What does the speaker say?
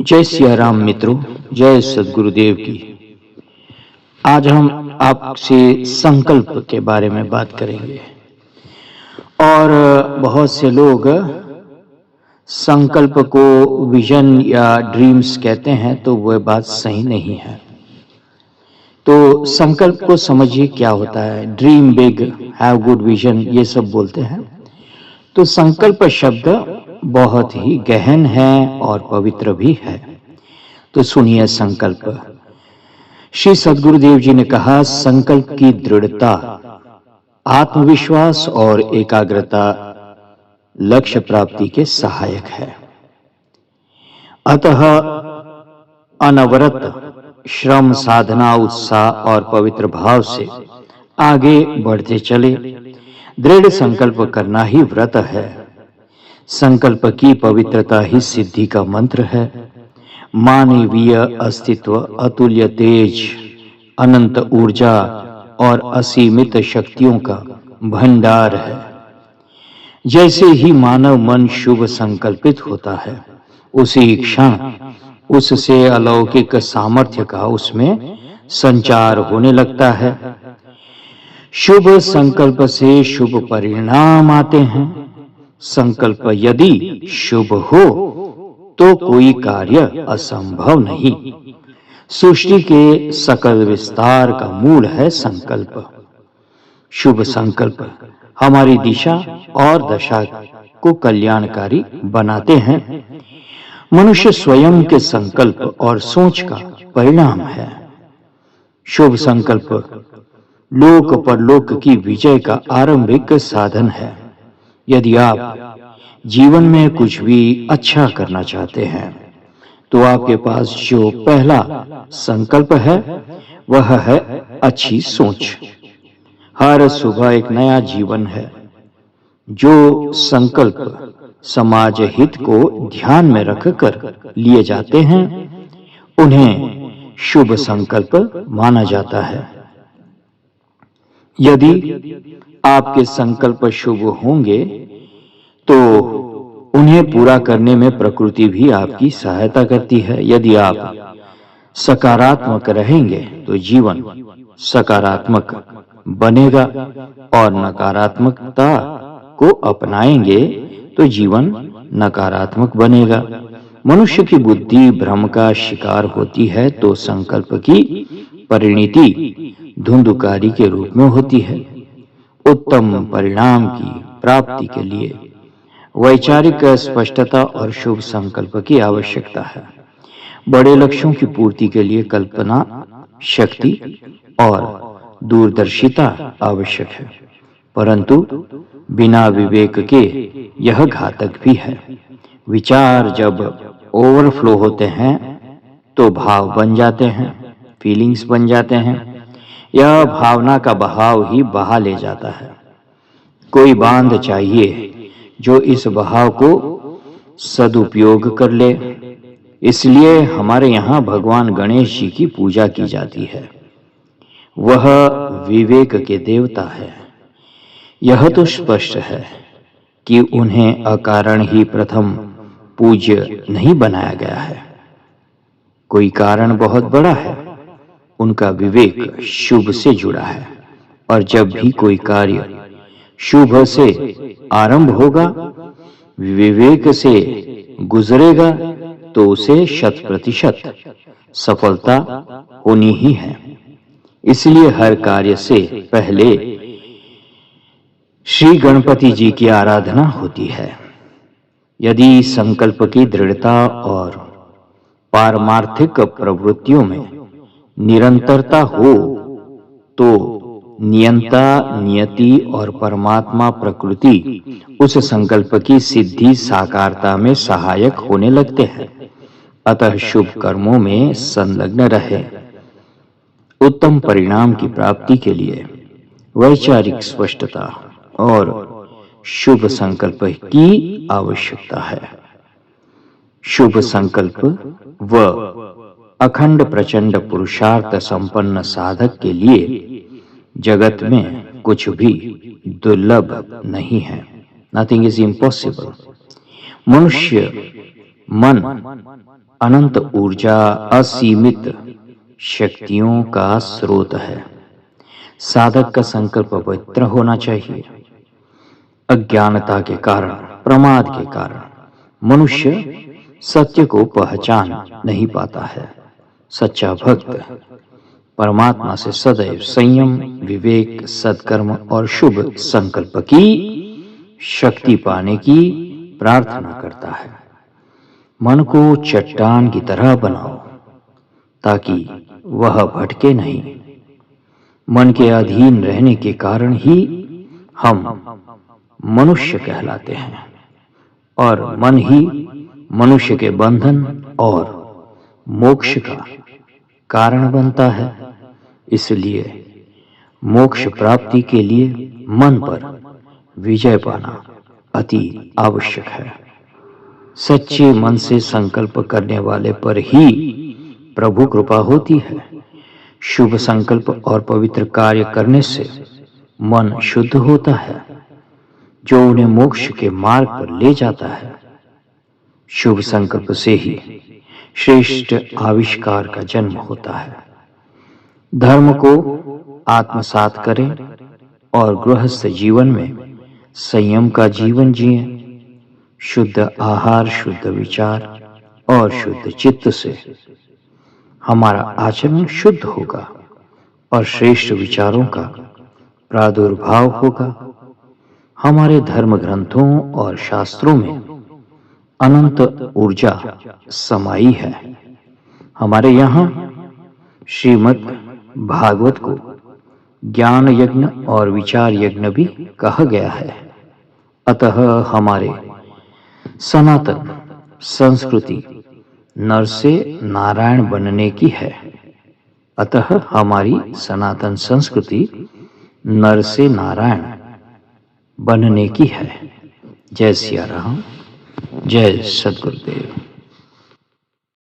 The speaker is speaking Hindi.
जय सिया राम मित्रों, जय सद्गुरुदेव की। आज हम आपसे संकल्प के बारे में बात करेंगे। और बहुत से लोग संकल्प को विजन या ड्रीम्स कहते हैं, तो वह बात सही नहीं है। तो संकल्प को समझिए क्या होता है। Dream big, have good vision, ये सब बोलते हैं। तो संकल्प शब्द बहुत ही गहन है और पवित्र भी है। तो सुनिए संकल्प। श्री सद्गुरुदेव जी ने कहा, संकल्प की दृढ़ता, आत्मविश्वास और एकाग्रता लक्ष्य प्राप्ति के सहायक है। अतः अनवरत श्रम, साधना, उत्साह और पवित्र भाव से आगे बढ़ते चले। दृढ़ संकल्प करना ही व्रत है। संकल्प की पवित्रता ही सिद्धि का मंत्र है। मानवीय अस्तित्व अतुल्य तेज, अनंत ऊर्जा और असीमित शक्तियों का भंडार है। जैसे ही मानव मन शुभ संकल्पित होता है, उसी क्षण उससे अलौकिक सामर्थ्य का उसमें संचार होने लगता है। शुभ संकल्प से शुभ परिणाम आते हैं। संकल्प यदि शुभ हो तो कोई कार्य असंभव नहीं। सृष्टि के सकल विस्तार का मूल है संकल्प। शुभ संकल्प हमारी दिशा और दशा को कल्याणकारी बनाते हैं। मनुष्य स्वयं के संकल्प और सोच का परिणाम है। शुभ संकल्प लोक परलोक की विजय का आरंभिक साधन है। यदि आप जीवन में कुछ भी अच्छा करना चाहते हैं, तो आपके पास जो पहला संकल्प है वह है अच्छी सोच। हर सुबह एक नया जीवन है। जो संकल्प समाज हित को ध्यान में रखकर लिए जाते हैं, उन्हें शुभ संकल्प माना जाता है। यदि आपके संकल्प शुभ होंगे, तो उन्हें पूरा करने में प्रकृति भी आपकी सहायता करती है। यदि आप सकारात्मक रहेंगे, तो जीवन सकारात्मक बनेगा, और नकारात्मकता को अपनाएंगे तो जीवन नकारात्मक बनेगा। मनुष्य की बुद्धि भ्रम का शिकार होती है, तो संकल्प की परिणति धुंधकारी के रूप में होती है। उत्तम परिणाम की प्राप्ति के लिए वैचारिक स्पष्टता और शुभ संकल्प की आवश्यकता है। बड़े लक्ष्यों की पूर्ति के लिए कल्पना शक्ति और दूरदर्शिता आवश्यक है, परंतु बिना विवेक के यह घातक भी है। विचार जब ओवरफ्लो होते हैं, तो भाव बन जाते हैं, फीलिंग्स बन जाते हैं। यह भावना का बहाव ही बहा ले जाता है। कोई बांध चाहिए जो इस बहाव को सदुपयोग कर ले। इसलिए हमारे यहाँ भगवान गणेश जी की पूजा की जाती है। वह विवेक के देवता है। यह तो स्पष्ट है कि उन्हें अकारण ही प्रथम पूज्य नहीं बनाया गया है। कोई कारण बहुत बड़ा है। उनका विवेक शुभ से जुड़ा है, और जब भी कोई कार्य शुभ से आरंभ होगा, विवेक से गुजरेगा, तो उसे 100% सफलता होनी ही है। इसलिए हर कार्य से पहले श्री गणपति जी की आराधना होती है। यदि संकल्प की दृढ़ता और पारमार्थिक प्रवृत्तियों में निरंतरता हो, तो नियंता, नियति और परमात्मा प्रकृति उस संकल्प की सिद्धि साकारता में सहायक होने लगते हैं। अतः शुभ कर्मों में संलग्न रहे। उत्तम परिणाम की प्राप्ति के लिए वैचारिक स्पष्टता और शुभ संकल्प की आवश्यकता है। शुभ संकल्प व अखंड प्रचंड पुरुषार्थ संपन्न साधक के लिए जगत में कुछ भी दुर्लभ नहीं है। Nothing is impossible. मनुष्य मन अनंत ऊर्जा, असीमित शक्तियों का स्रोत है। साधक का संकल्प पवित्र होना चाहिए। अज्ञानता के कारण, प्रमाद के कारण मनुष्य सत्य को पहचान नहीं पाता है। सच्चा भक्त परमात्मा से सदैव संयम, विवेक, सत्कर्म और शुभ संकल्प की शक्ति पाने की प्रार्थना करता है। मन को चट्टान की तरह बनाओ ताकि वह भटके नहीं। मन के अधीन रहने के कारण ही हम मनुष्य कहलाते हैं और मन ही मनुष्य के बंधन और मोक्ष का कारण बनता है। इसलिए मोक्ष प्राप्ति के लिए मन पर विजय पाना अति आवश्यक है। सच्चे मन से संकल्प करने वाले पर ही प्रभु कृपा होती है। शुभ संकल्प और पवित्र कार्य करने से मन शुद्ध होता है, जो उन्हें मोक्ष के मार्ग पर ले जाता है। शुभ संकल्प से ही श्रेष्ठ आविष्कार का जन्म होता है। धर्म को आत्मसात करें और गृहस्थ जीवन में संयम का जीवन जिएं। शुद्ध आहार, शुद्ध विचार और शुद्ध चित्त से हमारा आचरण शुद्ध होगा और श्रेष्ठ विचारों का प्रादुर्भाव होगा। हमारे धर्म ग्रंथों और शास्त्रों में अनंत ऊर्जा समाई है। हमारे यहाँ श्रीमद् भागवत को ज्ञान यज्ञ और विचार यज्ञ भी कहा गया है। अतः हमारे सनातन संस्कृति नर से नारायण बनने की है। अतः हमारी सनातन संस्कृति नर से नारायण बनने की है। जय सिया राम, जय सद्गुरुदेव।